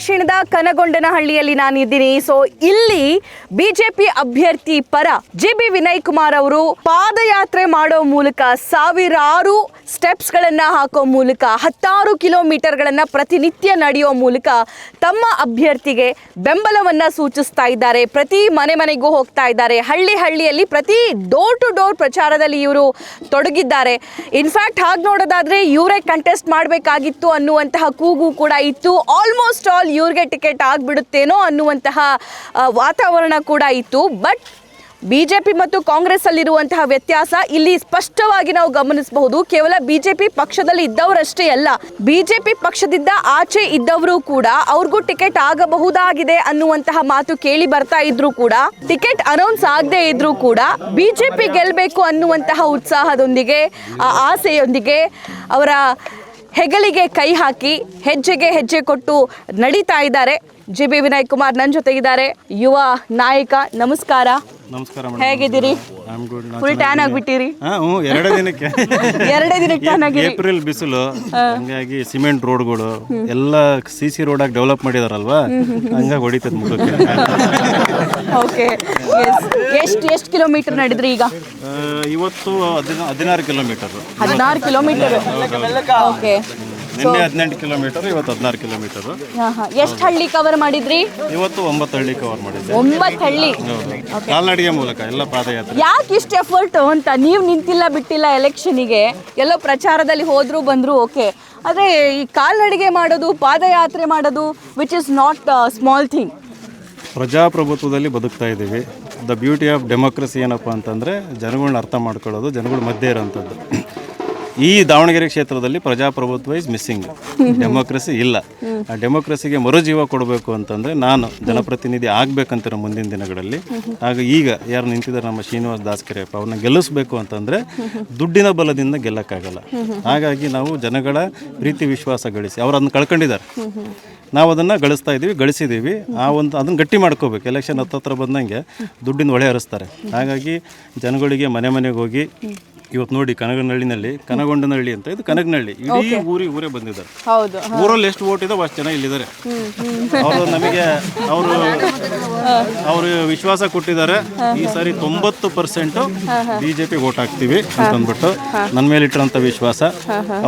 ದಕ್ಷಿಣದ ಕನಗೊಂಡನಹಳ್ಳಿಯಲ್ಲಿ ನಾನಿದ್ದೀನಿ. ಸೊ ಇಲ್ಲಿ ಬಿಜೆಪಿ ಅಭ್ಯರ್ಥಿ ಪರ ಜಿ.ಬಿ. ವಿನಯ್ ಕುಮಾರ್ ಅವರು ಪಾದಯಾತ್ರೆ ಮಾಡೋ ಮೂಲಕ, ಸಾವಿರಾರು ಸ್ಟೆಪ್ಸ್ ಗಳನ್ನ ಹಾಕೋ ಮೂಲಕ, 10 ಕಿಲೋಮೀಟರ್ಗಳನ್ನ ಪ್ರತಿನಿತ್ಯ ನಡೆಯೋ ಮೂಲಕ ತಮ್ಮ ಅಭ್ಯರ್ಥಿಗೆ ಬೆಂಬಲವನ್ನ ಸೂಚಿಸ್ತಾ ಇದ್ದಾರೆ. ಪ್ರತಿ ಮನೆಗೂ ಹೋಗ್ತಾ ಇದ್ದಾರೆ. ಹಳ್ಳಿಯಲ್ಲಿ ಪ್ರತಿ ಡೋರ್ ಟು ಡೋರ್ ಪ್ರಚಾರದಲ್ಲಿ ಇವರು ತೊಡಗಿದ್ದಾರೆ. ಇನ್ಫ್ಯಾಕ್ಟ್ ಹಾಗೆ ನೋಡೋದಾದ್ರೆ ಇವರೇ ಕಂಟೆಸ್ಟ್ ಮಾಡಬೇಕಾಗಿತ್ತು ಅನ್ನುವಂತಹ ಕೂಗು ಕೂಡ ಇತ್ತು. ಆಲ್ಮೋಸ್ಟ್ ಆಲ್ ಇವ್ರಿಗೆ ಟಿಕೆಟ್ ಆಗ್ಬಿಡುತ್ತೇನೋ ಅನ್ನುವಂತಹ ವಾತಾವರಣ ಕೂಡ ಇತ್ತು. ಬಟ್ ಬಿಜೆಪಿ ಮತ್ತು ಕಾಂಗ್ರೆಸ್ ಅಲ್ಲಿರುವಂತಹ ವ್ಯತ್ಯಾಸ ಇಲ್ಲಿ ಸ್ಪಷ್ಟವಾಗಿ ನಾವು ಗಮನಿಸಬಹುದು. ಕೇವಲ ಬಿಜೆಪಿ ಪಕ್ಷದಲ್ಲಿ ಇದ್ದವರಷ್ಟೇ ಅಲ್ಲ, ಬಿಜೆಪಿ ಪಕ್ಷದಿಂದ ಆಚೆ ಇದ್ದವರು ಕೂಡ ಅವ್ರಿಗೂ ಟಿಕೆಟ್ ಆಗಬಹುದಾಗಿದೆ ಅನ್ನುವಂತಹ ಮಾತು ಕೇಳಿ ಬರ್ತಾ ಇದ್ರು ಕೂಡ, ಟಿಕೆಟ್ ಅನೌನ್ಸ್ ಆಗದೆ ಇದ್ರು ಕೂಡ ಬಿಜೆಪಿ ಗೆಲ್ಲಬೇಕು ಅನ್ನುವಂತಹ ಉತ್ಸಾಹದೊಂದಿಗೆ, ಆ ಆಸೆಯೊಂದಿಗೆ ಅವರ ಹೆಗಲಿಗೆ ಕೈ ಹಾಕಿ ಹೆಜ್ಜೆಗೆ ಹೆಜ್ಜೆ ಕೊಟ್ಟು ನಡೀತಾ ಇದ್ದಾರೆ. ಜಿ.ಬಿ. ವಿನಯ್ ಕುಮಾರ್ ನನ್ನ ಜೊತೆಗಿದ್ದಾರೆ, ಯುವ ನಾಯಕ. ನಮಸ್ಕಾರ. ನಮಸ್ಕಾರ. ಹೇಗಿದ್ದೀರಿ? ಫುಲ್ ಟ್ಯಾನ್ ಆಗ್ಬಿಟ್ಟಿರಿ? ಎರಡೇ ದಿನಕ್ಕೆ ಟ್ಯಾನ್ ಆಗಿರಿ. ಏಪ್ರಿಲ್ ಬಿಸಿಲು, ಹಂಗಾಗಿ ಸಿಮೆಂಟ್ ರೋಡ್ಗಳು ಎಲ್ಲ ಸಿ ರೋಡ್ ಆಗಿ ಡೆವಲಪ್ ಮಾಡಿದಾರಲ್ವಾ, ಹಂಗಾಗಿ ಹೊಡಿತದ ಮುಖಕ್ಕೆ. ಓಕೆ, ಎಷ್ಟು ಕಿಲೋಮೀಟರ್ ನಡೆದ್ರಿ ಈಗ? ಇವತ್ತು 16 ಕಿಲೋಮೀಟರ್. 16 ಕಿಲೋಮೀಟರ್. ಓಕೆ. ನಿನ್ನೆ 18 ಕಿಲೋಮೀಟರ್, ಇವತ್ತು 16 ಕಿಲೋಮೀಟರ್. ಎಷ್ಟು ಹಳ್ಳಿ ಕವರ್ ಮಾಡಿದ್ರಿ? ಇವತ್ತು 9 ಹಳ್ಳಿ ಕವರ್ ಮಾಡಿದ್ದೆ. 9 ಹಳ್ಳಿ ಕಾಲ್ನಡಿಗೆ ಮೂಲಕ ಎಲ್ಲ ಪಾದಯಾತ್ರೆ. ಯಾಕೆ ಇಷ್ಟು ಎಫರ್ಟ್ ಅಂತ? ನೀವು ನಿಂತಿಲ್ಲ ಬಿಟ್ಟಿಲ್ಲ ಎಲೆಕ್ಷನಿಗೆ, ಎಲ್ಲೋ ಪ್ರಚಾರದಲ್ಲಿ ಹೋದ್ರು ಬಂದ್ರು, ಓಕೆ. ಆದರೆ ಈ ಕಾಲ್ನಡಿಗೆ ಮಾಡೋದು, ಪಾದಯಾತ್ರೆ ಮಾಡೋದು, which is not small thing. ಪ್ರಜಾಪ್ರಭುತ್ವದಲ್ಲಿ ಬದುಕ್ತಾ ಇದ್ದೀವಿ. ದ ಬ್ಯೂಟಿ ಆಫ್ ಡೆಮೋಕ್ರಸಿ ಏನಪ್ಪ ಅಂತಂದರೆ ಜನಗಳನ್ನ ಅರ್ಥ ಮಾಡ್ಕೊಳ್ಳೋದು, ಜನಗಳ ಮಧ್ಯೆ ಇರೋಂಥದ್ದು. ಈ ದಾವಣಗೆರೆ ಕ್ಷೇತ್ರದಲ್ಲಿ ಪ್ರಜಾಪ್ರಭುತ್ವ ಇಸ್ ಮಿಸ್ಸಿಂಗ್. ಡೆಮೋಕ್ರಸಿ ಇಲ್ಲ. ಆ ಡೆಮೋಕ್ರಸಿಗೆ ಮರುಜೀವ ಕೊಡಬೇಕು ಅಂತಂದರೆ ನಾನು ಜನಪ್ರತಿನಿಧಿ ಆಗಬೇಕಂತಿರೋ ಮುಂದಿನ ದಿನಗಳಲ್ಲಿ. ಆಗ ಈಗ ಯಾರು ನಿಂತಿದ್ದಾರೆ ನಮ್ಮ ಶ್ರೀನಿವಾಸ್ ದಾಸ್ಕರಿಯಪ್ಪ, ಅವ್ರನ್ನ ಗೆಲ್ಲಿಸ್ಬೇಕು ಅಂತಂದರೆ ದುಡ್ಡಿನ ಬಲದಿಂದ ಗೆಲ್ಲಕ್ಕಾಗಲ್ಲ. ಹಾಗಾಗಿ ನಾವು ಜನಗಳ ಪ್ರೀತಿ ವಿಶ್ವಾಸ ಗಳಿಸಿ, ಅವ್ರು ಅದನ್ನು ಕಳ್ಕೊಂಡಿದ್ದಾರೆ, ನಾವು ಅದನ್ನು ಗಳಿಸಿದ್ದೀವಿ. ಅದನ್ನು ಗಟ್ಟಿ ಮಾಡ್ಕೋಬೇಕು. ಎಲೆಕ್ಷನ್ ಹತ್ರ ಬಂದಂಗೆ ದುಡ್ಡಿನ ಹೊಳೆ ಹರಿಸ್ತಾರೆ. ಹಾಗಾಗಿ ಜನಗಳಿಗೆ ಮನೆಗೆ ಹೋಗಿ, ಇವತ್ತು ನೋಡಿ ಕನಗೊಂಡನಹಳ್ಳಿ ಅಂತ, ಇದು ಕನಗನಹಳ್ಳಿ, ಇಡೀ ಊರೇ ಬಂದಿದ್ದಾರೆ. ಊರಲ್ಲಿ ಎಷ್ಟು ವೋಟ್ ಇದಾವೆ ಅಷ್ಟು ಜನ ಇಲ್ಲಿದ್ದಾರೆ. ಅವರು ನಮಗೆ ಅವರು ವಿಶ್ವಾಸ ಕೊಟ್ಟಿದ್ದಾರೆ. ಈ ಸಾರಿ 90% ಬಿಜೆಪಿ ವೋಟ್ ಹಾಕ್ತೀವಿ ಅಂತಂದ್ಬಿಟ್ಟು ನನ್ನ ಮೇಲೆ ಇಟ್ಟಿರೋಂಥ ವಿಶ್ವಾಸ.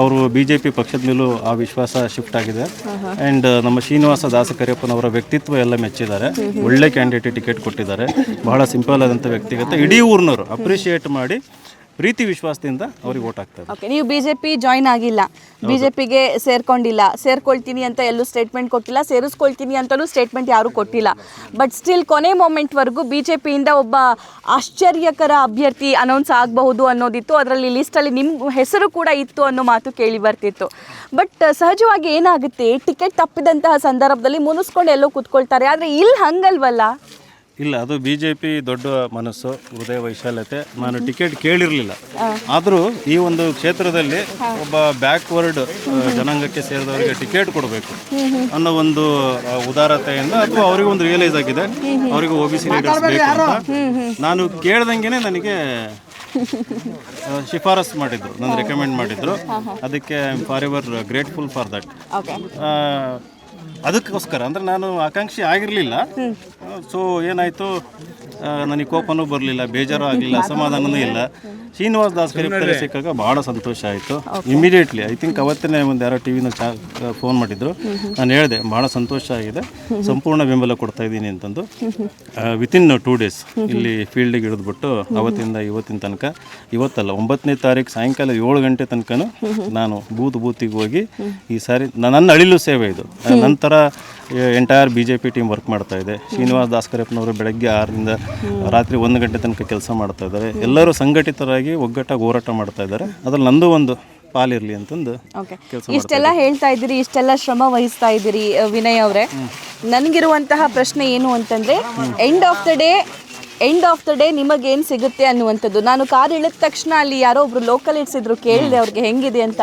ಅವರು ಬಿಜೆಪಿ ಪಕ್ಷದ ಮೇಲೂ ಆ ವಿಶ್ವಾಸ ಶಿಫ್ಟ್ ಆಗಿದೆ. ಆ್ಯಂಡ್ ನಮ್ಮ ಶ್ರೀನಿವಾಸ ದಾಸಕರಿಯಪ್ಪನವರ ವ್ಯಕ್ತಿತ್ವ ಎಲ್ಲ ಮೆಚ್ಚಿದ್ದಾರೆ. ಒಳ್ಳೆ ಕ್ಯಾಂಡಿಡೇಟ್ ಟಿಕೆಟ್ ಕೊಟ್ಟಿದ್ದಾರೆ. ಬಹಳ ಸಿಂಪಲ್ ಆದಂಥ ವ್ಯಕ್ತಿಗತ. ಇಡೀ ಊರಿನವರು ಅಪ್ರಿಷಿಯೇಟ್ ಮಾಡಿ ಪ್ರೀತಿ ವಿಶ್ವಾಸದಿಂದ ಅವ್ರಿಗೆ ವೋಟ್ ಆಗ್ತದೆ. ಓಕೆ, ನೀವು ಬಿಜೆಪಿ ಜಾಯ್ನ್ ಆಗಿಲ್ಲ, ಬಿಜೆಪಿಗೆ ಸೇರ್ಕೊಳ್ತೀನಿ ಅಂತ ಎಲ್ಲೂ ಸ್ಟೇಟ್ಮೆಂಟ್ ಕೊಟ್ಟಿಲ್ಲ, ಸೇರಿಸ್ಕೊಳ್ತೀನಿ ಅಂತಲೂ ಸ್ಟೇಟ್ಮೆಂಟ್ ಯಾರೂ ಕೊಟ್ಟಿಲ್ಲ. ಬಟ್ ಸ್ಟಿಲ್ ಕೊನೆ ಮೊಮೆಂಟ್ವರೆಗೂ ಬಿಜೆಪಿಯಿಂದ ಒಬ್ಬ ಆಶ್ಚರ್ಯಕರ ಅಭ್ಯರ್ಥಿ ಅನೌನ್ಸ್ ಆಗಬಹುದು ಅನ್ನೋದಿತ್ತು. ಅದರಲ್ಲಿ ಲಿಸ್ಟಲ್ಲಿ ನಿಮ್ಮ ಹೆಸರು ಕೂಡ ಇತ್ತು ಅನ್ನೋ ಮಾತು ಕೇಳಿ ಬರ್ತಿತ್ತು. ಬಟ್ ಸಹಜವಾಗಿ ಏನಾಗುತ್ತೆ, ಟಿಕೆಟ್ ತಪ್ಪಿದಂತಹ ಸಂದರ್ಭದಲ್ಲಿ ಮುನಿಸ್ಕೊಂಡು ಎಲ್ಲೋ ಕೂತ್ಕೊಳ್ತಾರೆ. ಆದರೆ ಇಲ್ಲಿ ಹಂಗಲ್ವಲ್ಲ? ಇಲ್ಲ, ಅದು ಬಿಜೆಪಿ ದೊಡ್ಡ ಮನಸ್ಸು, ಹೃದಯ ವೈಶಾಲ್ಯತೆ. ನಾನು ಟಿಕೆಟ್ ಕೇಳಿರಲಿಲ್ಲ, ಆದರೂ ಈ ಒಂದು ಕ್ಷೇತ್ರದಲ್ಲಿ ಒಬ್ಬ ಬ್ಯಾಕ್ವರ್ಡ್ ಜನಾಂಗಕ್ಕೆ ಸೇರಿದವರಿಗೆ ಟಿಕೆಟ್ ಕೊಡಬೇಕು ಅನ್ನೋ ಒಂದು ಉದಾರತೆಯಿಂದ, ಅಥವಾ ಅವರಿಗೆ ಒಂದು ರಿಯಲೈಸ್ ಆಗಿದೆ, ಅವರಿಗೆ OBC ಲೀಡರ್ಸ್ ಬೇಕು ಅಂತ ನಾನು ಕೇಳ್ದಂಗೆ ನನಗೆ ಶಿಫಾರಸ್ ಮಾಡಿದ್ರು, ನಾನು ರೆಕಮೆಂಡ್ ಮಾಡಿದ್ರು. ಅದಕ್ಕೆ I am for ever grateful for that. ಅದಕ್ಕೋಸ್ಕರ ಅಂದರೆ ನಾನು ಆಕಾಂಕ್ಷಿ ಆಗಿರಲಿಲ್ಲ. ಸೊ ಏನಾಯಿತು, ನನಗೆ ಕೋಪನೂ ಬರಲಿಲ್ಲ, ಬೇಜಾರು ಆಗಲಿಲ್ಲ, ಅಸಮಾಧಾನವೂ ಇಲ್ಲ. ಶ್ರೀನಿವಾಸ್ ದಾಸ್ಕರಿಯಪ್ಪ ಸಿಕ್ಕಾಗ ಭಾಳ ಸಂತೋಷ ಆಯಿತು. ಇಮಿಡಿಯೇಟ್ಲಿ ಐ ಥಿಂಕ್ ಅವತ್ತೇ ಒಂದು ಯಾರೋ ಟಿವಿನ ಫೋನ್ ಮಾಡಿದ್ರು. ನಾನು ಹೇಳಿದೆ ಭಾಳ ಸಂತೋಷ ಆಗಿದೆ, ಸಂಪೂರ್ಣ ಬೆಂಬಲ ಕೊಡ್ತಾ ಇದ್ದೀನಿ ಅಂತಂದು. ವಿತಿನ್ 2 days ಇಲ್ಲಿ ಫೀಲ್ಡಿಗೆ ಇಳಿದ್ಬಿಟ್ಟು ಅವತ್ತಿಂದ ಇವತ್ತಿನ ತನಕ, ಇವತ್ತಲ್ಲ 9ನೇ ತಾರೀಕು ಸಾಯಂಕಾಲ 7 ಗಂಟೆ ತನಕ ನಾನು ಬೂತಿಗೆ ಹೋಗಿ ಈ ಸಾರಿ ನನ್ನ ಅಳಿಲು ಸೇವೆ ಇದು. ನಂತರ ಎಂಟೈರ್ ಬಿಜೆಪಿ ಟೀಮ್ ವರ್ಕ್ ಮಾಡ್ತಾ ಇದೆ. ಶ್ರೀನಿವಾಸ್ ದಾಸ್ಕರಿಯಪ್ಪನವರು ಬೆಳಗ್ಗೆ 6ರಿಂದ ರಾತ್ರಿ 1 ಗಂಟೆ ತನಕ ಕೆಲಸ ಮಾಡ್ತಾ ಇದ್ದಾರೆ. ಎಲ್ಲರೂ ಸಂಘಟಿತರಾಗಿ ಒಗ್ಗಟ್ಟಾಗಿ ಹೋರಾಟ ಮಾಡ್ತಾ ಇದ್ದಾರೆ. ಅದ್ರಲ್ಲಿ ನಂದು ಒಂದು ಪಾಲಿರಲಿ ಅಂತಂದು ಕೆಲಸ. ಇಷ್ಟೆಲ್ಲ ಹೇಳ್ತಾ ಇದ್ದೀರಿ, ಇಷ್ಟೆಲ್ಲ ಶ್ರಮ ವಹಿಸ್ತಾ ಇದ್ದೀರಿ ವಿನಯ್ ಅವರೇ. ನನಗಿರುವಂತಹ ಪ್ರಶ್ನೆ ಏನು ಅಂತಂದರೆ, ಎಂಡ್ ಆಫ್ ದ ಡೇ ನಿಮಗೇನು ಸಿಗುತ್ತೆ ಅನ್ನುವಂಥದ್ದು. ನಾನು ಕಾರ್ ಇಳಿದ ತಕ್ಷಣ ಅಲ್ಲಿ ಯಾರೋ ಒಬ್ರು ಲೋಕಲ್ ಇಡ್ಸಿದ್ರು, ಕೇಳಿದೆ ಅವ್ರಿಗೆ ಹೆಂಗಿದೆ ಅಂತ.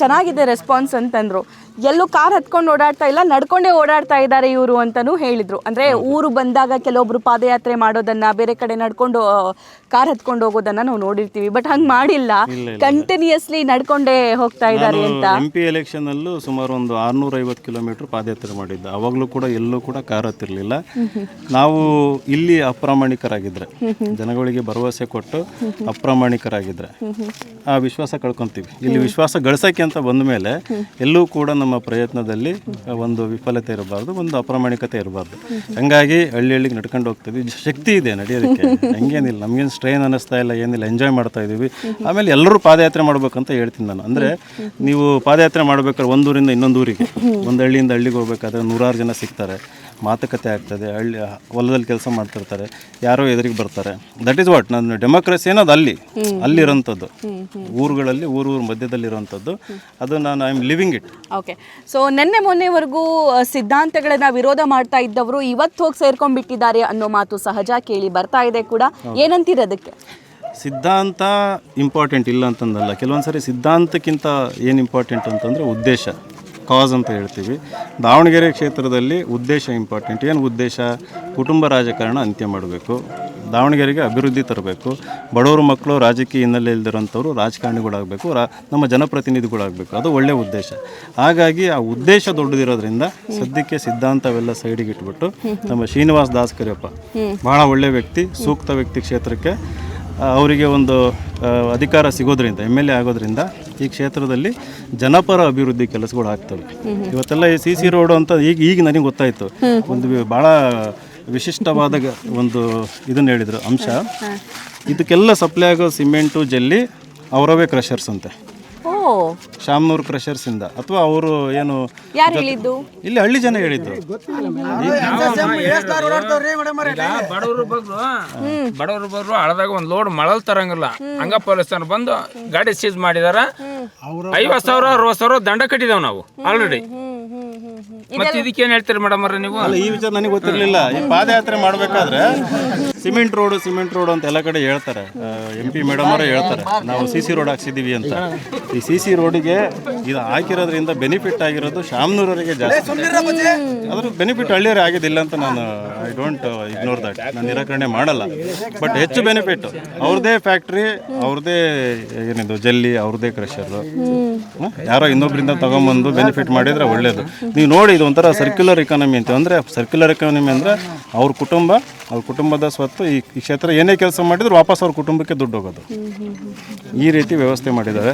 ಚೆನ್ನಾಗಿದೆ ರೆಸ್ಪಾನ್ಸ್ ಅಂತಂದರು. ಎಲ್ಲೂ ಕಾರ್ ಹತ್ಕೊಂಡು ಓಡಾಡ್ತಾ ಇಲ್ಲ, ನಡ್ಕೊಂಡೇ ಓಡಾಡ್ತಾ ಇದ್ದಾರೆ ಇವರು ಅಂತಲೂ ಹೇಳಿದರು. ಅಂದರೆ ಊರು ಬಂದಾಗ ಕೆಲವೊಬ್ರು ಪಾದಯಾತ್ರೆ ಮಾಡೋದನ್ನು, ಬೇರೆ ಕಡೆ ನಡ್ಕೊಂಡು ಕಾರ್ ಹತ್ಕೊಂಡು ಹೋಗೋದನ್ನ ನಾವು ನೋಡಿರ್ತೀವಿ. ಬಟ್ ಹಂಗ್ ಮಾಡಿಲ್ಲ, ಕಂಟಿನ್ಯೂಸ್ಲಿ ನಡ್ಕೊಂಡೇ ಹೋಗ್ತಾ ಇದ್ದಾರೆ ಅಂತ. MP ಎಲೆಕ್ಷನ್ ಅಲ್ಲೂ ಸುಮಾರು ಒಂದು 650 ಕಿಲೋಮೀಟರ್ ಪಾದಯಾತ್ರೆ ಮಾಡಿದ್ದೆ. ಅವಾಗಲೂ ಕೂಡ ಎಲ್ಲೂ ಕೂಡ ಕಾರ್ ಹತ್ತಿರಲಿಲ್ಲ. ನಾವು ಇಲ್ಲಿ ಅಪ್ರಾಮಾಣಿಕರಾಗಿದ್ರೆ, ಜನಗಳಿಗೆ ಭರವಸೆ ಕೊಟ್ಟು ಅಪ್ರಾಮಾಣಿಕರಾಗಿದ್ರೆ ಆ ವಿಶ್ವಾಸ ಕಳ್ಕೊಂತೀವಿ. ಇಲ್ಲಿ ವಿಶ್ವಾಸ ಗಳಿಸೋಕ್ಕೆ ಅಂತ ಬಂದ ಮೇಲೆ ಎಲ್ಲೂ ಕೂಡ ನಮ್ಮ ಪ್ರಯತ್ನದಲ್ಲಿ ಒಂದು ವಿಫಲತೆ ಇರಬಾರ್ದು, ಒಂದು ಅಪ್ರಾಮಾಣಿಕತೆ ಇರಬಾರ್ದು. ಹಂಗಾಗಿ ಹಳ್ಳಿಗೆ ನಡ್ಕೊಂಡು ಹೋಗ್ತೀವಿ. ಶಕ್ತಿ ಇದೆ ನಡೆಯೋದಕ್ಕೆ, ಹಂಗೇನಿಲ್ಲ, ನಮಗೇನು ಸ್ಟ್ರೈನ್ ಅನ್ನಿಸ್ತಾ ಇಲ್ಲ, ಏನಿಲ್ಲ, ಎಂಜಾಯ್ ಮಾಡ್ತಾ ಇದೀವಿ. ಆಮೇಲೆ ಎಲ್ಲರೂ ಪಾದಯಾತ್ರೆ ಮಾಡ್ಬೇಕಂತ ಹೇಳ್ತೀನಿ ನಾನು. ಅಂದರೆ ನೀವು ಪಾದಯಾತ್ರೆ ಮಾಡ್ಬೇಕಾದ್ರೆ ಒಂದೂರಿಂದ ಇನ್ನೊಂದು ಊರಿಗೆ, ಒಂದು ಹಳ್ಳಿಯಿಂದ ಹಳ್ಳಿಗೆ ಹೋಗ್ಬೇಕಾದ್ರೆ 100 ಜನ ಸಿಗ್ತಾರೆ, ಮಾತುಕತೆ ಆಗ್ತದೆ, ಹೊಲದಲ್ಲಿ ಕೆಲಸ ಮಾಡ್ತಿರ್ತಾರೆ, ಯಾರೋ ಎದುರಿಗೆ ಬರ್ತಾರೆ. ದಟ್ ಈಸ್ ವಾಟ್ ನಾನು ಡೆಮೋಕ್ರಸಿ ಅನ್ನೋದು ಅಲ್ಲಿರೋಂಥದ್ದು, ಊರುಗಳಲ್ಲಿ ಊರು ಮಧ್ಯದಲ್ಲಿರೋಂಥದ್ದು. ಅದು ನಾನು I am living it. Okay, so ಮೊನ್ನೆವರೆಗೂ ಸಿದ್ಧಾಂತಗಳನ್ನ ವಿರೋಧ ಮಾಡ್ತಾ ಇದ್ದವರು ಇವತ್ತು ಹೋಗಿ ಸೇರ್ಕೊಂಡ್ಬಿಟ್ಟಿದ್ದಾರೆ ಅನ್ನೋ ಮಾತು ಸಹಜ ಕೇಳಿ ಬರ್ತಾ ಇದೆ ಕೂಡ. ಏನಂತೀರ ಅದಕ್ಕೆ? ಸಿದ್ಧಾಂತ ಇಂಪಾರ್ಟೆಂಟ್ ಇಲ್ಲ ಅಂತಂದಲ್ಲ, ಕೆಲವೊಂದ್ಸರಿ ಸಿದ್ಧಾಂತಕ್ಕಿಂತ ಏನು ಇಂಪಾರ್ಟೆಂಟ್ ಅಂತಂದರೆ ಉದ್ದೇಶ, ಕಾಸ್ ಅಂತ ಹೇಳ್ತೀವಿ. ದಾವಣಗೆರೆ ಕ್ಷೇತ್ರದಲ್ಲಿ ಉದ್ದೇಶ ಇಂಪಾರ್ಟೆಂಟ್. ಏನು ಉದ್ದೇಶ? ಕುಟುಂಬ ರಾಜಕಾರಣ ಅಂತ್ಯ ಮಾಡಬೇಕು, ದಾವಣಗೆರೆಗೆ ಅಭಿವೃದ್ಧಿ ತರಬೇಕು, ಬಡವರು ಮಕ್ಕಳು ರಾಜಕೀಯ ಹಿನ್ನೆಲೆ ಇಲ್ದಿರೋಂಥವ್ರು ರಾಜಕಾರಣಿಗಳಾಗಬೇಕು, ನಮ್ಮ ಜನಪ್ರತಿನಿಧಿಗಳಾಗಬೇಕು. ಅದು ಒಳ್ಳೆಯ ಉದ್ದೇಶ. ಹಾಗಾಗಿ ಆ ಉದ್ದೇಶ ದೊಡ್ಡದಿರೋದ್ರಿಂದ ಸದ್ಯಕ್ಕೆ ಸಿದ್ಧಾಂತವೆಲ್ಲ ಸೈಡಿಗೆ ಇಟ್ಬಿಟ್ಟು ನಮ್ಮ ಶ್ರೀನಿವಾಸ್ ದಾಸ್ ಕರಿಯಪ್ಪ ಭಾಳ ಒಳ್ಳೆಯ ವ್ಯಕ್ತಿ, ಸೂಕ್ತ ವ್ಯಕ್ತಿ ಕ್ಷೇತ್ರಕ್ಕೆ. ಅವರಿಗೆ ಒಂದು ಅಧಿಕಾರ ಸಿಗೋದ್ರಿಂದ, MLA ಆಗೋದ್ರಿಂದ ಈ ಕ್ಷೇತ್ರದಲ್ಲಿ ಜನಪರ ಅಭಿವೃದ್ಧಿ ಕೆಲಸಗಳು ಆಗ್ತವೆ. ಇವತ್ತೆಲ್ಲ ಈ CC ರೋಡು ಅಂತ ಈಗ ನನಗೆ ಗೊತ್ತಾಯಿತು. ಒಂದು ಭಾಳ ವಿಶಿಷ್ಟವಾದ ಒಂದು ಇದನ್ನು ಹೇಳಿದರು ಅಂಶ. ಇದಕ್ಕೆಲ್ಲ ಸಪ್ಲೈ ಆಗೋ ಸಿಮೆಂಟು, ಜಲ್ಲಿ ಅವರವೇ ಕ್ರಷರ್ಸ್ ಅಂತೆ, ಶಾಮನೂರು ಕ್ರಷರ್ಸ್ ಇಂದ. ಅಥವಾ ಅವರು ಏನು ಯಾರು ಹೇಳಿದ್ದು? ಇಲ್ಲಿ ಹಳ್ಳಿ ಜನ ಹೇಳಿದ್ದು. ಬಡವರು ಬಗ್ರು ಹಳದಾಗ ಒಂದ್ ಲೋಡ್ ಮಳಲ್ ತರಂಗಿಲ್ಲ, ಹಂಗ ಪೊಲೀಸರು ಬಂದು ಗಾಡಿ ಸೀಸ್ ಮಾಡಿದಾರ. 50,000 60,000 ದಂಡ ಕಟ್ಟಿದಾವ್ ನಾವು ಆಲ್ರೆಡಿ. ಮತ್ತೆ ಇದಕ್ಕೇನ್ ಹೇಳ್ತೀರಿ ಮೇಡಮ್ ಅವ್ರೆ ನೀವು? ಈ ವಿಚಾರ ನನಗೆ ಗೊತ್ತಿರಲಿಲ್ಲ. ಈ ಪಾದಯಾತ್ರೆ ಮಾಡಬೇಕಾದ್ರೆ ಸಿಮೆಂಟ್ ರೋಡ್ ಅಂತ ಎಲ್ಲ ಕಡೆ ಹೇಳ್ತಾರೆ. MP ಮೇಡಮ್ ಅವರೇ ಹೇಳ್ತಾರೆ, ನಾವು CC ರೋಡ್ ಹಾಕ್ಸಿದೀವಿ ಅಂತ. ಈ CC ರೋಡಿಗೆ ಇದು ಹಾಕಿರೋದ್ರಿಂದ ಬೆನಿಫಿಟ್ ಆಗಿರೋದು ಶಾಮನೂರವರಿಗೆ ಜಾಸ್ತಿ. ಅದ್ರ ಬೆನಿಫಿಟ್ ಹಳ್ಳಿಯವ್ರಿಗೆ ಆಗಿದ್ದಿಲ್ಲ ಅಂತ ನಾನು ಐ ಡೋಂಟ್ ಇಗ್ನೋರ್ ದಟ್, ನಾನು ನಿರಾಕರಣೆ ಮಾಡಲ್ಲ. ಬಟ್ ಹೆಚ್ಚು ಬೆನಿಫಿಟ್ ಅವ್ರದ್ದೇ ಫ್ಯಾಕ್ಟ್ರಿ, ಅವ್ರದ್ದೇ ಏನಿದು ಜಲ್ಲಿ, ಅವ್ರದ್ದೇ ಕ್ರಷರ್, ಯಾರೋ ಇನ್ನೊಬ್ಬರಿಂದ ತಗೊಂಬಂದು ಬೆನಿಫಿಟ್ ಮಾಡಿದರೆ ಒಳ್ಳೇದು. ನೀವು ನೋಡಿ, ಇದು ಒಂಥರ ಸರ್ಕ್ಯುಲರ್ ಎಕಾನಮಿ ಅಂತ. ಅಂದರೆ ಸರ್ಕ್ಯುಲರ್ ಎಕಾನಮಿ ಅಂದರೆ ಅವ್ರ ಕುಟುಂಬದ ಸ್ವತ್ತು, ಈ ಕ್ಷೇತ್ರ ಏನೇ ಕೆಲಸ ಮಾಡಿದ್ರು ವಾಪಸ್ ಅವ್ರ ಕುಟುಂಬಕ್ಕೆ ದುಡ್ಡು ಹೋಗೋದು. ಈ ರೀತಿ ವ್ಯವಸ್ಥೆ ಮಾಡಿದ್ದಾರೆ.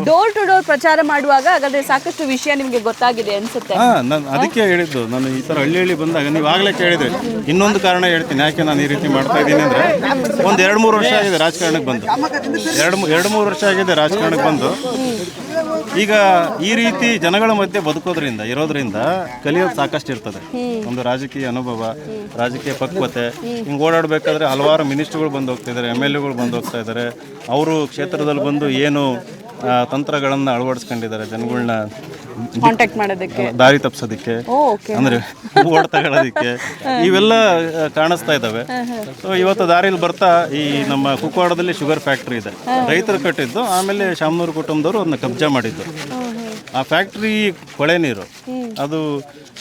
ಡೋರ್ ಟು ಡೋರ್ ಪ್ರಚಾರ ಮಾಡುವಾಗ ಹಾಗಾದ್ರೆ ಸಾಕಷ್ಟು ವಿಷಯ ನಿಮಗೆ ಗೊತ್ತಾಗಿದೆ ಅನ್ಸುತ್ತೆ. ನಾನು ಅದಕ್ಕೆ ಹೇಳಿದ್ದು, ನಾನು ಈ ಥರ ಹಳ್ಳಿ ಬಂದಾಗ ನೀವು ಆಗಲೇ ಕೇಳಿದ್ರಿ. ಇನ್ನೊಂದು ಕಾರಣ ಹೇಳ್ತೀನಿ ಯಾಕೆ ನಾನು ಈ ರೀತಿ ಮಾಡ್ತಾ ಇದ್ದೀನಿ ಅಂದರೆ, ಒಂದು 2-3 ವರ್ಷ ಆಗಿದೆ ರಾಜಕಾರಣಕ್ಕೆ ಬಂದು, 2-3 ವರ್ಷ ಆಗಿದೆ ರಾಜಕಾರಣಕ್ಕೆ ಬಂದು. ಈಗ ಈ ರೀತಿ ಜನಗಳ ಮಧ್ಯೆ ಇರೋದ್ರಿಂದ ಕಲಿಯೋದು ಸಾಕಷ್ಟು ಇರ್ತದೆ. ಒಂದು ರಾಜಕೀಯ ಅನುಭವ, ರಾಜಕೀಯ ಪಕ್ವತೆ. ಹಿಂಗೆ ಓಡಾಡಬೇಕಾದ್ರೆ ಹಲವಾರು ಮಿನಿಸ್ಟ್ರುಗಳು ಬಂದು ಹೋಗ್ತಿದ್ದಾರೆ, MLAಗಳು ಬಂದು ಹೋಗ್ತಾ ಇದ್ದಾರೆ. ಅವರು ಕ್ಷೇತ್ರದಲ್ಲಿ ಬಂದು ಏನು ತಂತ್ರಗಳನ್ನು ಅಳವಡಿಸ್ಕೊಂಡಿದ್ದಾರೆ ಜನಗಳನ್ನ ಕಾಂಟ್ಯಾಕ್ಟ್ ಮಾಡೋದಕ್ಕೆ, ದಾರಿ ತಪ್ಪಿಸೋದಕ್ಕೆ, ಅಂದರೆ ಓಟ್ ತಗೊಳ್ಳೋದಕ್ಕೆ, ಇವೆಲ್ಲ ಕಾಣಿಸ್ತಾ ಇದ್ದಾವೆ. ಸೊ ಇವತ್ತು ದಾರಿಲಿ ಬರ್ತಾ ಈ ನಮ್ಮ ಕುಕ್ಕವಾಡದಲ್ಲಿ ಶುಗರ್ ಫ್ಯಾಕ್ಟ್ರಿ ಇದೆ, ರೈತರು ಕಟ್ಟಿದ್ದು. ಆಮೇಲೆ ಶಾಮನೂರು ಕುಟುಂಬದವರು ಅದನ್ನ ಕಬ್ಜಾ ಮಾಡಿದ್ದು. ಆ ಫ್ಯಾಕ್ಟ್ರಿ ಕೊಳೆ ನೀರು, ಅದು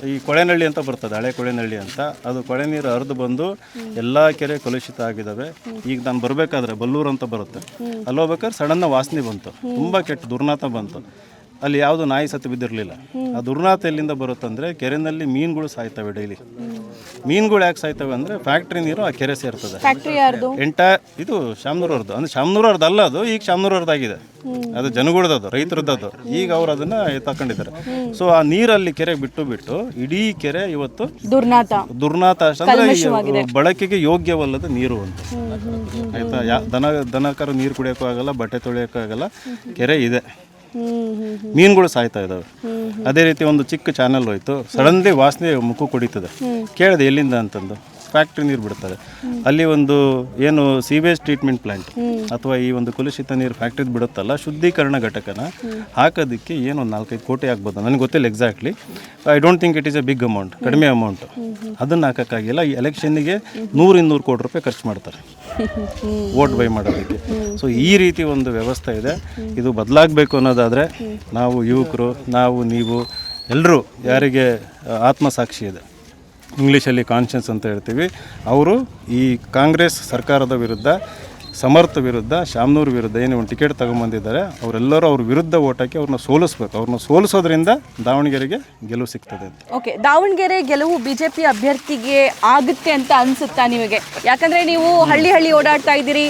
ಈ ಕೊಳೆನಳ್ಳಿ ಅಂತ ಬರ್ತದೆ, ಹಳೆ ಕೊಳೆನಳ್ಳಿ ಅಂತ. ಅದು ಕೊಳೆ ನೀರು ಹರಿದು ಬಂದು ಎಲ್ಲ ಕೆರೆ ಕಲುಷಿತ ಆಗಿದ್ದಾವೆ. ಈಗ ನಾನು ಬರಬೇಕಾದ್ರೆ ಬಲ್ಲೂರು ಅಂತ ಬರುತ್ತೆ, ಅಲ್ಲಿ ಹೋಗ್ಬೇಕಾದ್ರೆ ಸಡನ್ನ ವಾಸನೆ ಬಂತು, ತುಂಬ ಕೆಟ್ಟ ದುರ್ನಾತ ಬಂತು. ಅಲ್ಲಿ ಯಾವುದು ನಾಯಿ ಸತ್ತು ಬಿದ್ದಿರಲಿಲ್ಲ. ಆ ದುರ್ನಾತ ಎಲ್ಲಿಂದ ಬರುತ್ತಂದರೆ ಕೆರೆಯಲ್ಲಿ ಮೀನುಗಳು ಸಾಯ್ತವೆ ಡೈಲಿ. ಮೀನುಗಳು ಯಾಕೆ ಸಾಯ್ತವೆ ಅಂದರೆ ಫ್ಯಾಕ್ಟ್ರಿ ನೀರು ಆ ಕೆರೆ ಸೇರ್ತದೆ. ಇದು ಶಾಮನೂರವ್ರದ್ದು, ಅಂದರೆ ಶಾಮನೂರವ್ರದ್ದು ಅಲ್ಲ, ಅದು ಈಗ ಶಾಮನೂರವ್ರದ್ದಾಗಿದೆ. ಅದು ಜನಗಳದ್ದು, ರೈತರದ್ದು. ಈಗ ಅವ್ರು ಅದನ್ನ ತಕೊಂಡಿದ್ದಾರೆ. ಸೊ ಆ ನೀರಲ್ಲಿ ಕೆರೆ ಬಿಟ್ಟು ಇಡೀ ಕೆರೆ ಇವತ್ತು ದುರ್ನಾತ ಅಂದ್ರೆ ಬಳಕೆಗೆ ಯೋಗ್ಯವಲ್ಲದ ನೀರು ಅಂತ. ಆಯ್ತಾ? ದನಕರು ನೀರು ಕುಡಿಯೋಕ್ಕೂ ಆಗಲ್ಲ, ಬಟ್ಟೆ ತೊಳೆಯೋಕ್ಕೂ ಆಗಲ್ಲ, ಕೆರೆ ಇದೆ. ಮೀನುಗಳು ಸಾಯ್ತಾ ಇದ್ದಾವೆ. ಅದೇ ರೀತಿ ಒಂದು ಚಿಕ್ಕ ಚಾನಲ್ ಹೋಯ್ತು, ಸಡನ್ಲಿ ವಾಸನೆ ಮುಖ ಕುಡಿತದೆ. ಕೇಳಿದೆ ಎಲ್ಲಿಂದ ಅಂತಂದು, ಫ್ಯಾಕ್ಟ್ರಿ ನೀರು ಬಿಡ್ತಾರೆ. ಅಲ್ಲಿ ಒಂದು ಏನು ಸೀವೇಜ್ ಟ್ರೀಟ್ಮೆಂಟ್ ಪ್ಲಾಂಟ್ ಅಥವಾ ಈ ಒಂದು ಕಲುಷಿತ ನೀರು ಫ್ಯಾಕ್ಟ್ರಿದು ಬಿಡುತ್ತಲ್ಲ, ಶುದ್ಧೀಕರಣ ಘಟಕನ ಹಾಕೋದಕ್ಕೆ ಏನು ಒಂದು 4-5 ಕೋಟಿ ಆಗ್ಬೋದು, ನನಗೆ ಗೊತ್ತಿಲ್ಲ exactly. I don't think it is a big amount, ಕಡಿಮೆ ಅಮೌಂಟ್. ಅದನ್ನು ಹಾಕೋಕ್ಕಾಗಿಲ್ಲ. ಈ ಎಲೆಕ್ಷನ್ನಿಗೆ 100-200 ಕೋಟಿ ರೂಪಾಯಿ ಖರ್ಚು ಮಾಡ್ತಾರೆ ವೋಟ್ ಬೈ ಮಾಡೋದಕ್ಕೆ. ಸೊ ಈ ರೀತಿ ಒಂದು ವ್ಯವಸ್ಥೆ ಇದೆ. ಇದು ಬದಲಾಗಬೇಕು ಅನ್ನೋದಾದರೆ ನಾವು ಯುವಕರು, ನೀವು ಎಲ್ಲರೂ ಯಾರಿಗೆ ಆತ್ಮಸಾಕ್ಷಿ ಇದೆ, ಇಂಗ್ಲೀಷಲ್ಲಿ ಕಾನ್ಷಿಯನ್ಸ್ ಅಂತ ಹೇಳ್ತೀವಿ. ಅವರು ಈ ಕಾಂಗ್ರೆಸ್ ಸರ್ಕಾರದ ವಿರುದ್ಧ, ಸಮರ್ಥ ವಿರುದ್ಧ, ಶಾಮ್ನೂರ್ ವಿರುದ್ಧ ಏನು ಒಂದು ಟಿಕೆಟ್ ತಗೊಂಬಂದಿದ್ದಾರೆ, ಅವರೆಲ್ಲರೂ ಅವ್ರ ವಿರುದ್ಧ ಓಟ್ ಹಾಕಿ ಅವ್ರನ್ನ ಸೋಲಿಸ್ಬೇಕು. ಅವ್ರನ್ನ ಸೋಲಿಸೋದ್ರಿಂದ ದಾವಣಗೆರೆಗೆ ಗೆಲುವು ಸಿಗ್ತದೆ ಅಂತ. ಓಕೆ, ದಾವಣಗೆರೆ ಗೆಲುವು ಬಿಜೆಪಿ ಅಭ್ಯರ್ಥಿಗೆ ಆಗುತ್ತೆ ಅಂತ ಅನ್ಸುತ್ತಾ ನಿಮಗೆ? ಯಾಕಂದ್ರೆ ನೀವು ಹಳ್ಳಿ ಹಳ್ಳಿ ಓಡಾಡ್ತಾ ಇದ್ದೀರಿ,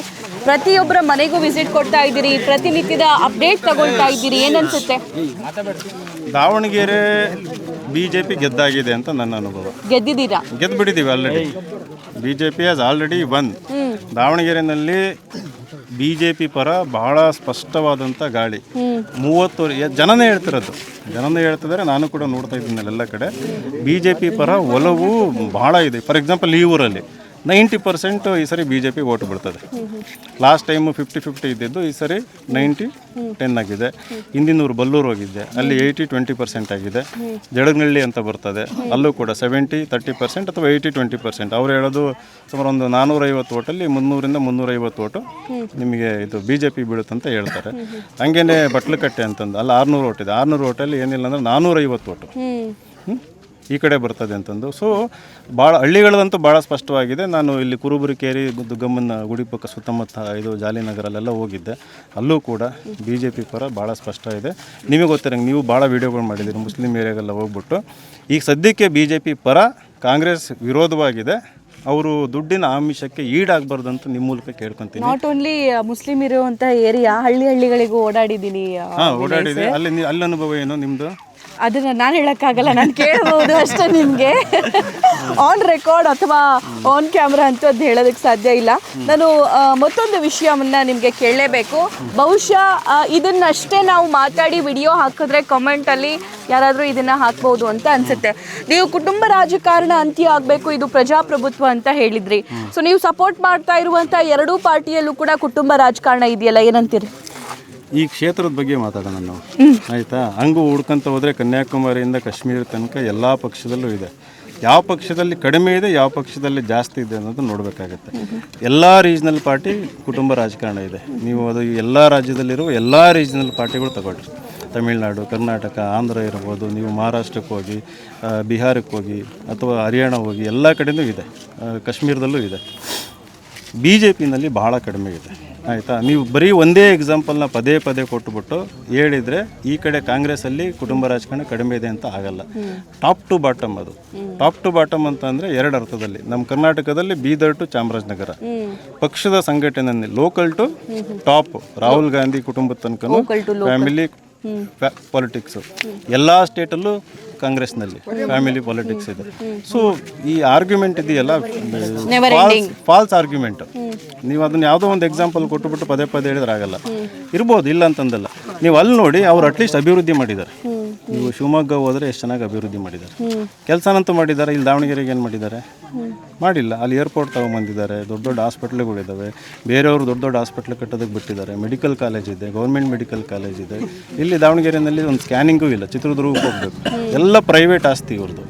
ಪ್ರತಿಯೊಬ್ಬರ ಮನೆಗೂ ವಿಸಿಟ್ ಕೊಡ್ತಾ ಇದ್ದೀರಿ, ಪ್ರತಿನಿತ್ಯದ ಅಪ್ಡೇಟ್ ತಗೊಳ್ತಾ ಇದ್ದೀರಿ, ಏನನ್ಸುತ್ತೆ? ದಾವಣಗೆರೆ BJP ಗೆದ್ದಾಗಿದೆ ಅಂತ ನನ್ನ ಅನುಭವ. ಗೆದ್ದಿದ್ದೀರಾ? ಗೆದ್ದುಬಿಟ್ಟಿದ್ದೀವಿ already. BJP has already won. ದಾವಣಗೆರೆಯಲ್ಲಿ BJP ಪರ ಬಹಳ ಸ್ಪಷ್ಟವಾದಂಥ ಗಾಳಿ. 30 ಜನನೇ ಹೇಳ್ತಿದ್ದಾರೆ, ನಾನು ಕೂಡ ನೋಡ್ತಾ ಇದ್ದೀನಿ ಎಲ್ಲ ಕಡೆ. BJP ಪರ ಒಲವು ಬಹಳ ಇದೆ. ಫಾರ್ ಎಕ್ಸಾಂಪಲ್ ಈ ಊರಲ್ಲಿ 90% ಈ ಸರಿ BJP ಓಟ್ ಬಿಡ್ತದೆ. ಲಾಸ್ಟ್ ಟೈಮು 50-50 ಇದ್ದಿದ್ದು ಈ ಸರಿ 90-10 ಆಗಿದೆ. ಹಿಂದಿನೂರು ಬಲ್ಲೂರು ಹೋಗಿದ್ದೆ, ಅಲ್ಲಿ 80-20% ಆಗಿದೆ. ಜಡಗನಹಳ್ಳಿ ಅಂತ ಬರ್ತದೆ, ಅಲ್ಲೂ ಕೂಡ 70-30% ಅಥವಾ 80-20%. ಅವ್ರು ಹೇಳೋದು ಸುಮಾರು ಒಂದು 450 ಓಟಲ್ಲಿ 300-350 ಓಟು ನಿಮಗೆ ಇದು BJP ಬೀಳುತ್ತಂತ ಹೇಳ್ತಾರೆ. ಹಂಗೇನೆ ಬಟ್ಲಕಟ್ಟೆ ಅಂತಂದು ಅಲ್ಲಿ 600 ಓಟ್ ಇದೆ. 600 ಓಟಲ್ಲಿ ಏನಿಲ್ಲ ಅಂದರೆ 450 ಓಟು ಈ ಕಡೆ ಬರ್ತದೆ ಅಂತಂದು. ಸೊ ಭಾಳ ಹಳ್ಳಿಗಳದಂತೂ ಭಾಳ ಸ್ಪಷ್ಟವಾಗಿದೆ. ನಾನು ಇಲ್ಲಿ ಕುರುಬುರಿಕೇರಿ, ದುಗ್ಗಮ್ಮನ ಗುಡಿ ಪಕ್ಕ ಸುತ್ತಮುತ್ತ ಇದು ಜಾಲಿನಗರಲ್ಲೆಲ್ಲ ಹೋಗಿದ್ದೆ, ಅಲ್ಲೂ ಕೂಡ BJP ಪರ ಭಾಳ ಸ್ಪಷ್ಟ ಇದೆ. ನಿಮಗೆ ಗೊತ್ತಿರಂಗೆ ನೀವು ಭಾಳ ವೀಡಿಯೋಗಳು ಮಾಡಿದ್ದೀರಿ ಮುಸ್ಲಿಂ ಏರಿಯಾಗೆಲ್ಲ ಹೋಗ್ಬಿಟ್ಟು. ಈಗ ಸದ್ಯಕ್ಕೆ BJP ಪರ, ಕಾಂಗ್ರೆಸ್ ವಿರೋಧವಾಗಿದೆ. ಅವರು ದುಡ್ಡಿನ ಆಮಿಷಕ್ಕೆ ಈಡಾಗಬಾರ್ದು ಅಂತ ನಿಮ್ಮ ಮೂಲಕ ಕೇಳ್ಕೊಂತೀನಿ. ನಾಟ್ ಓನ್ಲಿ ಮುಸ್ಲಿಂ ಇರುವಂಥ ಏರಿಯಾ, ಹಳ್ಳಿಗಳಿಗೂ ಓಡಾಡಿದ್ದೀನಿ. ಓಡಾಡಿದೆ. ಅಲ್ಲಿ ಅನುಭವ ಏನು ನಿಮ್ಮದು? ಅದನ್ನು ನಾನು ಹೇಳೋಕ್ಕಾಗಲ್ಲ, ನಾನು ಕೇಳ್ಬೋದು ಅಷ್ಟೇ ನಿಮಗೆ. ಆನ್ ರೆಕಾರ್ಡ್ ಅಥವಾ ಆನ್ ಕ್ಯಾಮ್ರಾ ಅಂತೂ ಅದು ಹೇಳೋದಕ್ಕೆ ಸಾಧ್ಯ ಇಲ್ಲ. ನಾನು ಮತ್ತೊಂದು ವಿಷಯವನ್ನು ನಿಮಗೆ ಕೇಳಲೇಬೇಕು. ಬಹುಶಃ ಇದನ್ನಷ್ಟೇ ನಾವು ಮಾತಾಡಿ ವಿಡಿಯೋ ಹಾಕಿದ್ರೆ ಕಮೆಂಟಲ್ಲಿ ಯಾರಾದರೂ ಇದನ್ನು ಹಾಕ್ಬೋದು ಅಂತ ಅನಿಸುತ್ತೆ. ನೀವು ಕುಟುಂಬ ರಾಜಕಾರಣ ಅಂತ್ಯ ಆಗಬೇಕು, ಇದು ಪ್ರಜಾಪ್ರಭುತ್ವ ಅಂತ ಹೇಳಿದ್ರಿ. ಸೊ ನೀವು ಸಪೋರ್ಟ್ ಮಾಡ್ತಾ ಇರುವಂಥ ಎರಡೂ ಪಾರ್ಟಿಯಲ್ಲೂ ಕೂಡ ಕುಟುಂಬ ರಾಜಕಾರಣ ಇದೆಯಲ್ಲ, ಏನಂತೀರಿ? ಈ ಕ್ಷೇತ್ರದ ಬಗ್ಗೆ ಮಾತಾಡೋಣ ನಾವು, ಆಯಿತಾ? ಹಂಗೂ ಹುಡ್ಕೊಂತ ಹೋದರೆ ಕನ್ಯಾಕುಮಾರಿಯಿಂದ ಕಾಶ್ಮೀರ ತನಕ ಎಲ್ಲ ಪಕ್ಷದಲ್ಲೂ ಇದೆ. ಯಾವ ಪಕ್ಷದಲ್ಲಿ ಕಡಿಮೆ ಇದೆ, ಯಾವ ಪಕ್ಷದಲ್ಲಿ ಜಾಸ್ತಿ ಇದೆ ಅನ್ನೋದು ನೋಡಬೇಕಾಗತ್ತೆ. ಎಲ್ಲ ರೀಜ್ನಲ್ ಪಾರ್ಟಿ ಕುಟುಂಬ ರಾಜಕಾರಣ ಇದೆ. ನೀವು ಅದು ಎಲ್ಲ ರಾಜ್ಯದಲ್ಲಿರುವ ಎಲ್ಲ ರೀಜ್ನಲ್ ಪಾರ್ಟಿಗಳು ತಗೊಳ್ರಿ. ತಮಿಳ್ನಾಡು, ಕರ್ನಾಟಕ, ಆಂಧ್ರ ಇರ್ಬೋದು, ನೀವು ಮಹಾರಾಷ್ಟ್ರಕ್ಕೆ ಹೋಗಿ, ಬಿಹಾರಕ್ಕೆ ಹೋಗಿ, ಅಥವಾ ಹರಿಯಾಣ ಹೋಗಿ, ಎಲ್ಲ ಕಡೆಯೂ ಇದೆ. ಕಾಶ್ಮೀರದಲ್ಲೂ ಇದೆ. BJPನಲ್ಲಿ ಭಾಳ ಕಡಿಮೆ ಇದೆ, ಆಯಿತಾ? ನೀವು ಬರೀ ಒಂದೇ ಎಕ್ಸಾಂಪಲ್ನ ಪದೇ ಕೊಟ್ಟುಬಿಟ್ಟು ಹೇಳಿದರೆ ಈ ಕಡೆ ಕಾಂಗ್ರೆಸ್ಸಲ್ಲಿ ಕುಟುಂಬ ರಾಜಕಾರಣ ಕಡಿಮೆ ಇದೆ ಅಂತ ಆಗಲ್ಲ. ಟಾಪ್ ಟು ಬಾಟಮ್ ಅದು. ಟಾಪ್ ಟು ಬಾಟಮ್ ಅಂತ ಅಂದರೆ ಎರಡು ಅರ್ಥದಲ್ಲಿ. ನಮ್ಮ ಕರ್ನಾಟಕದಲ್ಲಿ ಬೀದರ್ ಟು ಚಾಮರಾಜನಗರ ಪಕ್ಷದ ಸಂಘಟನೆಯಲ್ಲಿ local to top, Rahul Gandhi ಕುಟುಂಬದ ತನಕ ಫ್ಯಾಮಿಲಿ ಪಾಲಿಟಿಕ್ಸು. ಎಲ್ಲ ಸ್ಟೇಟಲ್ಲೂ ಕಾಂಗ್ರೆಸ್ನಲ್ಲಿ ಫ್ಯಾಮಿಲಿ ಪಾಲಿಟಿಕ್ಸ್ ಇದೆ. ಸೊ ಈ ಆರ್ಗ್ಯುಮೆಂಟ್ ಇದೆಯಲ್ಲ, ಫಾಲ್ಸ್ ಆರ್ಗ್ಯುಮೆಂಟ್. ನೀವು ಅದನ್ನ ಯಾವುದೋ ಒಂದು ಎಕ್ಸಾಂಪಲ್ ಕೊಟ್ಟುಬಿಟ್ಟು ಪದೇ ಹೇಳಿದ್ರೆ ಆಗಲ್ಲ. ಇರ್ಬೋದು, ಇಲ್ಲ ಅಂತಂದಲ್ಲ. ನೀವು ಅಲ್ಲಿ ನೋಡಿ, ಅವ್ರು ಅಟ್ಲೀಸ್ಟ್ ಅಭಿವೃದ್ಧಿ ಮಾಡಿದ್ದಾರೆ. ನೀವು ಶಿವಮೊಗ್ಗ ಹೋದರೆ ಎಷ್ಟು ಚೆನ್ನಾಗಿ ಅಭಿವೃದ್ಧಿ ಮಾಡಿದ್ದಾರೆ, ಕೆಲಸನಂತೂ ಮಾಡಿದ್ದಾರೆ. ಇಲ್ಲಿ ದಾವಣಗೆರೆಗೆ ಏನು ಮಾಡಿದ್ದಾರೆ? ಮಾಡಿಲ್ಲ. ಅಲ್ಲಿ ಏರ್ಪೋರ್ಟ್ ತೊಗೊಂಬಂದಿದ್ದಾರೆ, ದೊಡ್ಡ ಹಾಸ್ಪಿಟ್ಲ್ಗಳಿದ್ದಾವೆ. ಬೇರೆಯವರು ದೊಡ್ಡ ಹಾಸ್ಪಿಟ್ಲ್ ಕಟ್ಟೋದಕ್ಕೆ ಬಿಟ್ಟಿದ್ದಾರೆ. ಮೆಡಿಕಲ್ ಕಾಲೇಜ್ ಇದೆ, ಗೌರ್ಮೆಂಟ್ ಮೆಡಿಕಲ್ ಕಾಲೇಜ್ ಇದೆ. ಇಲ್ಲಿ ದಾವಣಗೆರೆಯಲ್ಲಿ ಒಂದು ಸ್ಕ್ಯಾನಿಂಗು ಇಲ್ಲ, ಚಿತ್ರದುರ್ಗಕ್ಕೆ ಹೋಗಬೇಕು. ಎಲ್ಲ ಪ್ರೈವೇಟ್ ಆಸ್ತಿ ಇವ್ರದ್ದು,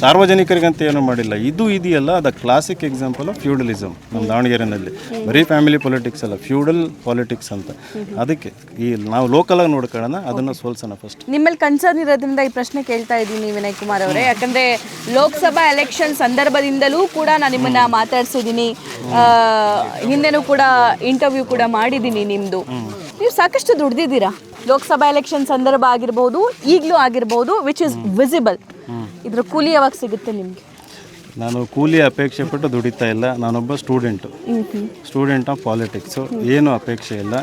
ಸಾರ್ವಜನಿಕರಿಗಂತ ಏನೂ ಮಾಡಿಲ್ಲ. ಇದು ಇದೆಯಲ್ಲ, the classic example of feudalism ನಮ್ಮ ದಾವಣಗೆರೆಯಲ್ಲಿ. ಬರೀ ಫ್ಯಾಮಿಲಿ ಪೊಲಿಟಿಕ್ಸ್ ಅಲ್ಲ, ಫ್ಯೂಡಲ್ ಪಾಲಿಟಿಕ್ಸ್ ಅಂತ. ಅದಕ್ಕೆ ಈ ನಾವು ಲೋಕಲಾಗಿ ನೋಡ್ಕೊಳ್ಳೋಣ, ಅದನ್ನು ಸೋಲ್ಸೋಣ ಫಸ್ಟ್. ನಿಮ್ಮಲ್ಲಿ ಕನ್ಸರ್ನ್ ಇರೋದ್ರಿಂದ ಈ ಪ್ರಶ್ನೆ ಕೇಳ್ತಾ ಇದ್ದೀನಿ ವಿನಯ್ ಕುಮಾರ್ ಅವರೇ. ಯಾಕಂದರೆ ಲೋಕಸಭಾ ಎಲೆಕ್ಷನ್ ಸಂದರ್ಭದಿಂದಲೂ ಕೂಡ ನಾನು ನಿಮ್ಮನ್ನು ಮಾತಾಡ್ಸಿದ್ದೀನಿ, ಹಿಂದೆನೂ ಕೂಡ ಇಂಟರ್ವ್ಯೂ ಕೂಡ ಮಾಡಿದ್ದೀನಿ ನಿಮ್ಮದು. ನೀವು ಸಾಕಷ್ಟು ದುಡ್ದಿದ್ದೀರಾ, ಲೋಕಸಭಾ ಎಲೆಕ್ಷನ್ ಸಂದರ್ಭ ಆಗಿರ್ಬೋದು, ಈಗಲೂ ಆಗಿರ್ಬೋದು, ವಿಚ್ ಇಸ್ ವಿಸಿಬಲ್. ಇದ್ರ ಕೂಲಿ ಯಾವಾಗ ಸಿಗುತ್ತೆ ನಿಮಗೆ? ನಾನು ಕೂಲಿ ಅಪೇಕ್ಷೆ ಪಟ್ಟು ದುಡಿತಾ ಇಲ್ಲ. ನಾನೊಬ್ಬ ಸ್ಟೂಡೆಂಟ್ ಆಫ್ ಪಾಲಿಟಿಕ್ಸು. ಏನೂ ಅಪೇಕ್ಷೆ ಇಲ್ಲ.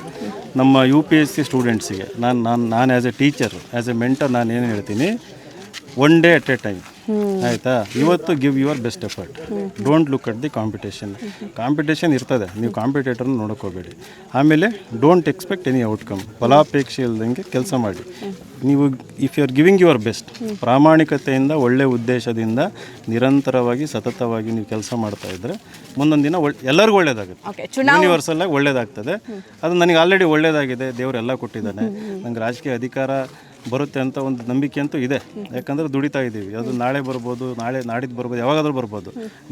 ನಮ್ಮ UPSC ಸ್ಟೂಡೆಂಟ್ಸಿಗೆ ನಾನು as a teacher, as a mentor ನಾನು ಏನು ಹೇಳ್ತೀನಿ, one day at a time, ಆಯಿತಾ? ಇವತ್ತು give your best effort. Don't look at the competition ಇರ್ತದೆ, ನೀವು ಕಾಂಪಿಟೇಟರ್ನ ನೋಡೋಕೋಬೇಡಿ. ಆಮೇಲೆ ಡೋಂಟ್ ಎಕ್ಸ್ಪೆಕ್ಟ್ ಎನಿ ಔಟ್ಕಮ್. ಫಲಾಪೇಕ್ಷೆ ಇಲ್ದಂಗೆ ಕೆಲಸ ಮಾಡಿ. ನೀವು if you are giving your best, ಪ್ರಾಮಾಣಿಕತೆಯಿಂದ, ಒಳ್ಳೆಯ ಉದ್ದೇಶದಿಂದ ನಿರಂತರವಾಗಿ ಸತತವಾಗಿ ನೀವು ಕೆಲಸ ಮಾಡ್ತಾ ಇದ್ದರೆ ಮುಂದೊಂದು ದಿನ ಎಲ್ಲರಿಗೂ ಒಳ್ಳೇದಾಗುತ್ತೆ. ಯೂನಿವರ್ಸಲ್ಲಾಗಿ ಒಳ್ಳೇದಾಗ್ತದೆ. ಅದು ನನಗೆ ಆಲ್ರೆಡಿ ಒಳ್ಳೇದಾಗಿದೆ, ದೇವರೆಲ್ಲ ಕೊಟ್ಟಿದ್ದಾನೆ. ನನಗೆ ರಾಜಕೀಯ ಅಧಿಕಾರ ಬರುತ್ತೆ ಅಂತ ಒಂದು ನಂಬಿಕೆ ಅಂತೂ ಇದೆ. ಯಾಕಂದರೆ ದುಡಿತಾ ಇದ್ದೀವಿ. ಅದು ನಾಳೆ ಬರ್ಬೋದು, ನಾಡಿದ್ದು ಬರ್ಬೋದು, ಯಾವಾಗಾದರೂ ಬರ್ಬೋದು.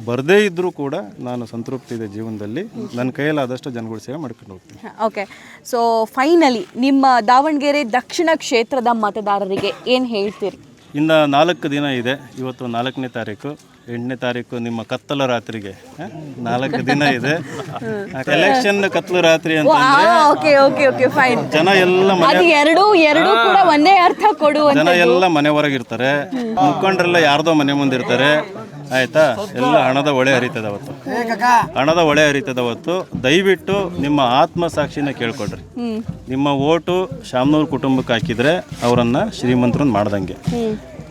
ಬರದೇ ಇದ್ದರೂ ಕೂಡ ನಾನು ಸಂತೃಪ್ತಿ ಇದೆ ಜೀವನದಲ್ಲಿ. ನನ್ನ ಕೈಯಲ್ಲಾದಷ್ಟು ಜನಗಳ ಸೇವೆ ಮಾಡ್ಕೊಂಡು ಹೋಗ್ತೀನಿ. ಓಕೆ, ಸೊ ಫೈನಲಿ ನಿಮ್ಮ ದಾವಣಗೆರೆ ದಕ್ಷಿಣ ಕ್ಷೇತ್ರದ ಮತದಾರರಿಗೆ ಏನು ಹೇಳ್ತೀರಿ? ಇನ್ನು 4 ದಿನ ಇದೆ. ಇವತ್ತು 4ನೇ ತಾರೀಕು, 8ನೇ ತಾರೀಕು ನಿಮ್ಮ ಕತ್ತಲ ರಾತ್ರಿಗೆ 4 ದಿನ ಇದೆ. ಎಲೆಕ್ಷನ್ ಕತ್ತಲು ರಾತ್ರಿ ಅಂತಂದ್ರೆ ಓಕೆ ಓಕೆ ಓಕೆ ಫೈನ್. ಜನ ಎಲ್ಲ ಅದು ಎರಡು ಕೂಡ ಒಂದೇ ಅರ್ಥ ಕೊಡುವಂತ. ಜನ ಎಲ್ಲ ಮನೆ ಹೊರಗಿರ್ತಾರೆ, ಮುಖಂಡರೆಲ್ಲ ಯಾರ್ದೋ ಮನೆ ಮುಂದಿರ್ತಾರೆ, ಆಯ್ತಾ. ಎಲ್ಲ ಹಣದ ಹೊಳೆ ಹರಿತದ ಅವತ್ತು, ಹಣದ ಹೊಳೆ ಹರಿತದ ಅವತ್ತು. ದಯವಿಟ್ಟು ನಿಮ್ಮ ಆತ್ಮಸಾಕ್ಷಿನ ಕೇಳ್ಕೊಡ್ರಿ. ನಿಮ್ಮ ಓಟು ಶಾಮನೂರು ಕುಟುಂಬಕ್ಕೆ ಹಾಕಿದ್ರೆ ಅವರನ್ನ ಶ್ರೀಮಂತರನ್ನ ಮಾಡ್ದಂಗೆ.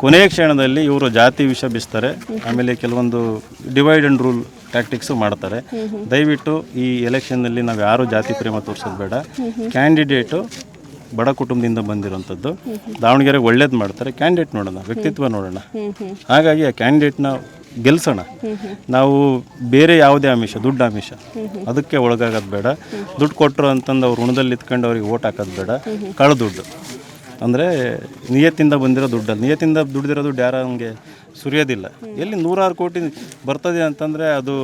ಕೊನೆಯ ಕ್ಷಣದಲ್ಲಿ ಇವರು ಜಾತಿ ವಿಷ ಬಿಸ್ತಾರೆ, ಆಮೇಲೆ ಕೆಲವೊಂದು ಡಿವೈಡ್ ಆ್ಯಂಡ್ ರೂಲ್ ಟ್ಯಾಕ್ಟಿಕ್ಸು ಮಾಡ್ತಾರೆ. ದಯವಿಟ್ಟು ಈ ಎಲೆಕ್ಷನ್ನಲ್ಲಿ ನಾವು ಯಾರೂ ಜಾತಿ ಪ್ರೇಮ ತೋರಿಸೋದು ಬೇಡ. ಕ್ಯಾಂಡಿಡೇಟು ಬಡ ಕುಟುಂಬದಿಂದ ಬಂದಿರೋಂಥದ್ದು, ದಾವಣಗೆರೆಗೆ ಒಳ್ಳೇದು ಮಾಡ್ತಾರೆ. ಕ್ಯಾಂಡಿಡೇಟ್ ನೋಡೋಣ, ವ್ಯಕ್ತಿತ್ವ ನೋಡೋಣ. ಹಾಗಾಗಿ ಆ ಕ್ಯಾಂಡಿಡೇಟ್ನ ಗೆಲ್ಸೋಣ. ನಾವು ಬೇರೆ ಯಾವುದೇ ಆಮಿಷ, ದುಡ್ಡು ಆಮಿಷ ಅದಕ್ಕೆ ಒಳಗಾಗೋದು ಬೇಡ. ದುಡ್ಡು ಕೊಟ್ಟರು ಅಂತಂದು ಅವ್ರು ಋಣದಲ್ಲಿ ಇತ್ಕೊಂಡು ಅವ್ರಿಗೆ ಓಟ್ ಹಾಕೋದು ಬೇಡ. ಕಳ್ಳ ದುಡ್ಡು ಅಂದರೆ ನಿಯತ್ತಿಂದ ಬಂದಿರೋ ದುಡ್ಡಲ್ಲಿ, ನಿಯತ್ತಿಂದ ದುಡ್ದಿರೋ ದುಡ್ಡು ಯಾರು ಹಂಗೆ ಸುರಿಯೋದಿಲ್ಲ. ಎಲ್ಲಿ 100 ಕೋಟಿ ಬರ್ತದೆ ಅಂತಂದರೆ ಅದು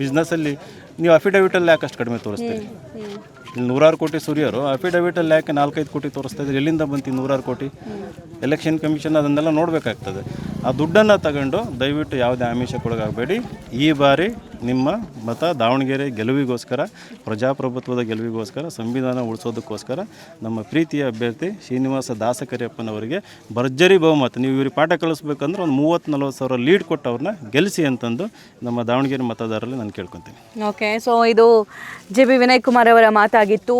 ಬಿಸ್ನೆಸ್ಸಲ್ಲಿ ನೀವು ಅಫಿಡವಿಟಲ್ಲಿ ಯಾಕೆ ಅಷ್ಟು ಕಡಿಮೆ ತೋರಿಸ್ತೀರಿ? ಇಲ್ಲಿ 100 ಕೋಟಿ ಸುರಿಯೋರು ಅಫಿಡವಿಟಲ್ಲಿ ಯಾಕೆ 4-5 ಕೋಟಿ ತೋರಿಸ್ತಾ ಇದ್ದಾರೆ? ಎಲ್ಲಿಂದ ಬಂತು 100 ಕೋಟಿ? ಎಲೆಕ್ಷನ್ ಕಮಿಷನ್ ಅದನ್ನೆಲ್ಲ ನೋಡಬೇಕಾಗ್ತದೆ. ಆ ದುಡ್ಡನ್ನು ತಗೊಂಡು ದಯವಿಟ್ಟು ಯಾವುದೇ ಆಮಿಷಕ್ಕೊಳಗಾಗಬೇಡಿ. ಈ ಬಾರಿ ನಿಮ್ಮ ಮತ ದಾವಣಗೆರೆ ಗೆಲುವಿಗೋಸ್ಕರ, ಪ್ರಜಾಪ್ರಭುತ್ವದ ಗೆಲುವಿಗೋಸ್ಕರ, ಸಂವಿಧಾನ ಉಳಿಸೋದಕ್ಕೋಸ್ಕರ ನಮ್ಮ ಪ್ರೀತಿಯ ಅಭ್ಯರ್ಥಿ ಶ್ರೀನಿವಾಸ ದಾಸಕರಿಯಪ್ಪನವರಿಗೆ ಭರ್ಜರಿ ಬಹುಮತ. ನೀವು ಇವ್ರಿಗೆ ಪಾಠ ಕಳಿಸ್ಬೇಕಂದ್ರೆ ಒಂದು 30-40 ಸಾವಿರ ಲೀಡ್ ಕೊಟ್ಟು ಅವ್ರನ್ನ ಗೆಲ್ಲಿಸಿ ಅಂತಂದು ನಮ್ಮ ದಾವಣಗೆರೆ ಮತದಾರರಲ್ಲಿ ನಾನು ಕೇಳ್ಕೊತೀನಿ. ಓಕೆ, ಸೊ ಇದು JB ವಿನಯ್ ಕುಮಾರ್ ಅವರ ಮಾತಾಗಿತ್ತು.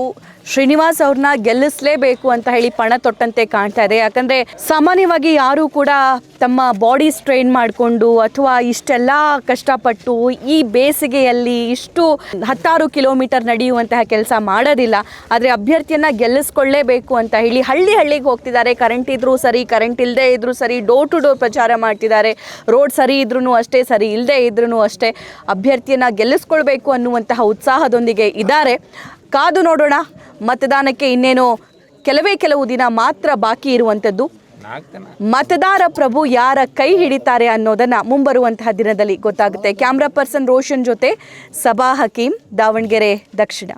ಶ್ರೀನಿವಾಸ್ ಅವ್ರನ್ನ ಗೆಲ್ಲಿಸಲೇಬೇಕು ಅಂತ ಹೇಳಿ ಪಣ ತೊಟ್ಟಂತೆ ಕಾಣ್ತಾ ಇದೆ. ಯಾಕಂದರೆ ಸಾಮಾನ್ಯವಾಗಿ ಯಾರೂ ಕೂಡ ತಮ್ಮ ಬಾಡಿ ಸ್ಟ್ರೈನ್ ಮಾಡಿಕೊಂಡು ಅಥವಾ ಇಷ್ಟೆಲ್ಲ ಕಷ್ಟಪಟ್ಟು ಈ ಬೇಸಿಗೆಯಲ್ಲಿ ಇಷ್ಟು 10 ಕಿಲೋಮೀಟರ್ ನಡೆಯುವಂತಹ ಕೆಲಸ ಮಾಡೋದಿಲ್ಲ. ಆದರೆ ಅಭ್ಯರ್ಥಿಯನ್ನು ಗೆಲ್ಲಿಸ್ಕೊಳ್ಳೇಬೇಕು ಅಂತ ಹೇಳಿ ಹಳ್ಳಿಗೆ ಹೋಗ್ತಿದ್ದಾರೆ. ಕರೆಂಟ್ ಇದ್ರೂ ಸರಿ, ಕರೆಂಟ್ ಇಲ್ಲದೆ ಇದ್ರೂ ಸರಿ, ಡೋರ್ ಟು ಡೋರ್ ಪ್ರಚಾರ ಮಾಡ್ತಿದ್ದಾರೆ. ರೋಡ್ ಸರಿ ಇದ್ರೂ ಅಷ್ಟೇ, ಸರಿ ಇಲ್ಲದೆ ಇದ್ರೂ ಅಷ್ಟೇ, ಅಭ್ಯರ್ಥಿಯನ್ನು ಗೆಲ್ಲಿಸ್ಕೊಳ್ಬೇಕು ಅನ್ನುವಂತಹ ಉತ್ಸಾಹದೊಂದಿಗೆ ಇದ್ದಾರೆ. ಕಾದು ನೋಡೋಣ. ಮತದಾನಕ್ಕೆ ಇನ್ನೇನು ಕೆಲವು ದಿನ ಮಾತ್ರ ಬಾಕಿ ಇರುವಂಥದ್ದು. ಮತದಾರ ಪ್ರಭು ಯಾರ ಕೈ ಹಿಡಿತಾರೆ ಅನ್ನೋದನ್ನ ಮುಂಬರುವಂತಹ ದಿನದಲ್ಲಿ ಗೊತ್ತಾಗುತ್ತೆ. ಕ್ಯಾಮ್ರಾ ಪರ್ಸನ್ ರೋಷನ್ ಜೊತೆ ಸಬಾ ಹಕೀಂ, ದಾವಣಗೆರೆ ದಕ್ಷಿಣ.